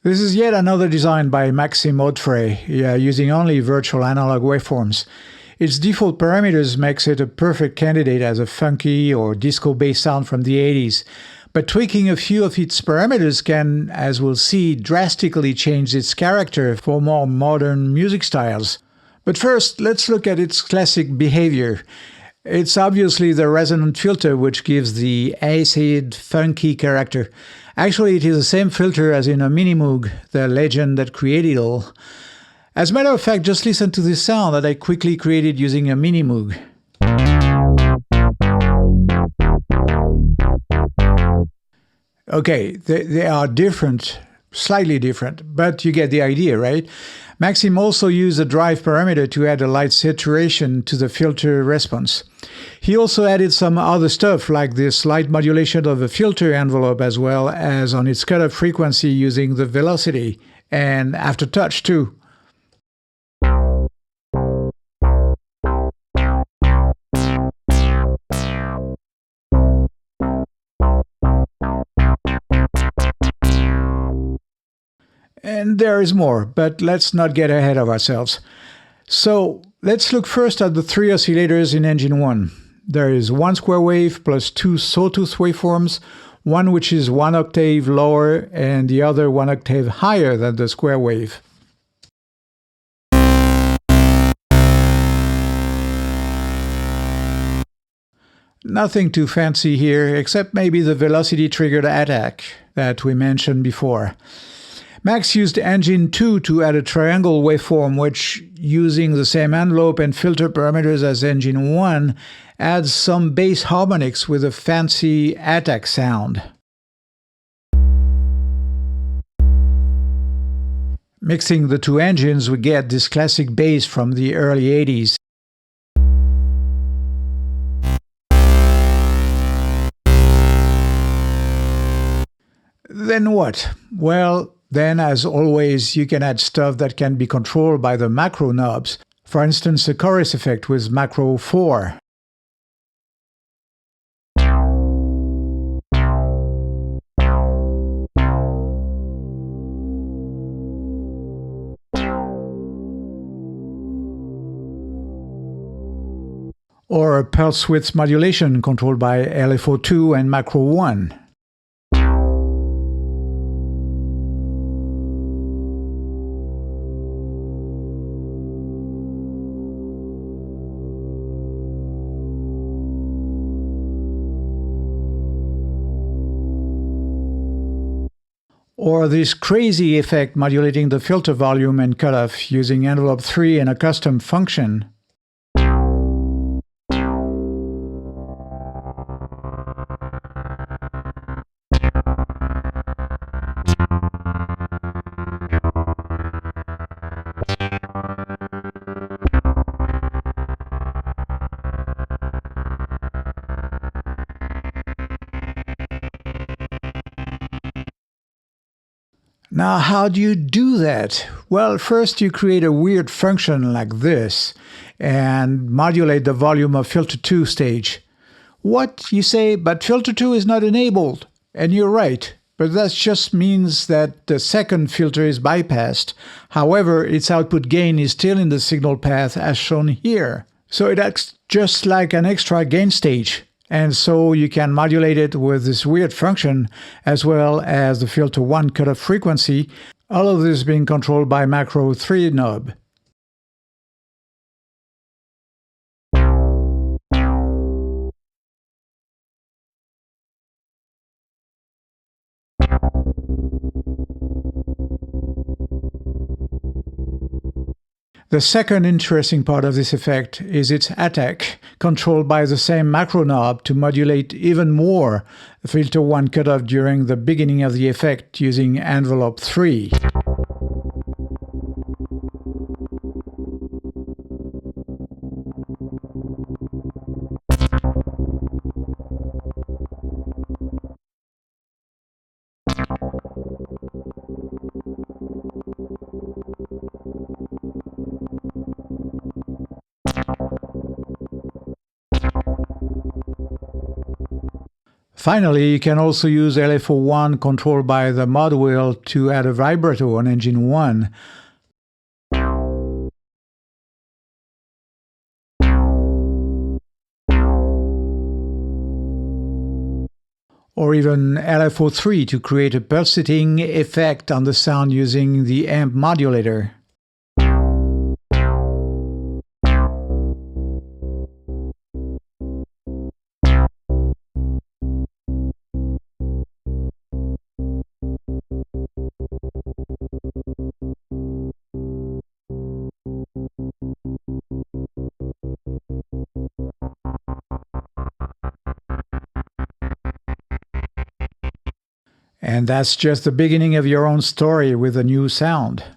This is yet another design by Maxime Godfrey, using only virtual analog waveforms. Its default parameters makes it a perfect candidate as a funky or disco-based sound from the 80s. But tweaking a few of its parameters can, as we'll see, drastically change its character for more modern music styles. But first, let's look at its classic behavior. It's obviously the resonant filter which gives the acid, funky character. Actually, it is the same filter as in a Minimoog, the legend that created all. As a matter of fact, just listen to this sound that I quickly created using a Minimoog. Okay, they are different, slightly different, but you get the idea, right? Maxime also used a drive parameter to add a light saturation to the filter response. He also added some other stuff like this light modulation of the filter envelope as well as on its cutoff frequency using the velocity and aftertouch too. And there is more, but let's not get ahead of ourselves. So let's look first at the three oscillators in Engine 1. There is one square wave plus two sawtooth waveforms, one which is 1 octave lower and the other 1 octave higher than the square wave. Nothing too fancy here, except maybe the velocity-triggered attack that we mentioned before. Max used Engine 2 to add a triangle waveform which, using the same envelope and filter parameters as Engine 1, adds some bass harmonics with a fancy attack sound. Mixing the two engines, we get this classic bass from the early 80s. Then what? Well, then, as always, you can add stuff that can be controlled by the macro knobs. For instance, a chorus effect with macro 4. Or a pulse width modulation controlled by LFO2 and macro 1. Or this crazy effect modulating the filter volume and cutoff using envelope 3 and a custom function. Now, how do you do that? Well, first you create a weird function like this and modulate the volume of filter 2 stage. What, you say, but filter 2 is not enabled. And you're right, but that just means that the second filter is bypassed. However, its output gain is still in the signal path as shown here. So it acts just like an extra gain stage. And so you can modulate it with this weird function as well as the filter 1 cutoff frequency, all of this being controlled by macro 3 knob. The second interesting part of this effect is its attack, controlled by the same macro knob to modulate even more the filter 1 cutoff during the beginning of the effect using envelope 3. Finally, you can also use LFO1 controlled by the mod wheel to add a vibrato on engine 1. Or even LFO3 to create a pulsating effect on the sound using the amp modulator. And that's just the beginning of your own story with a new sound.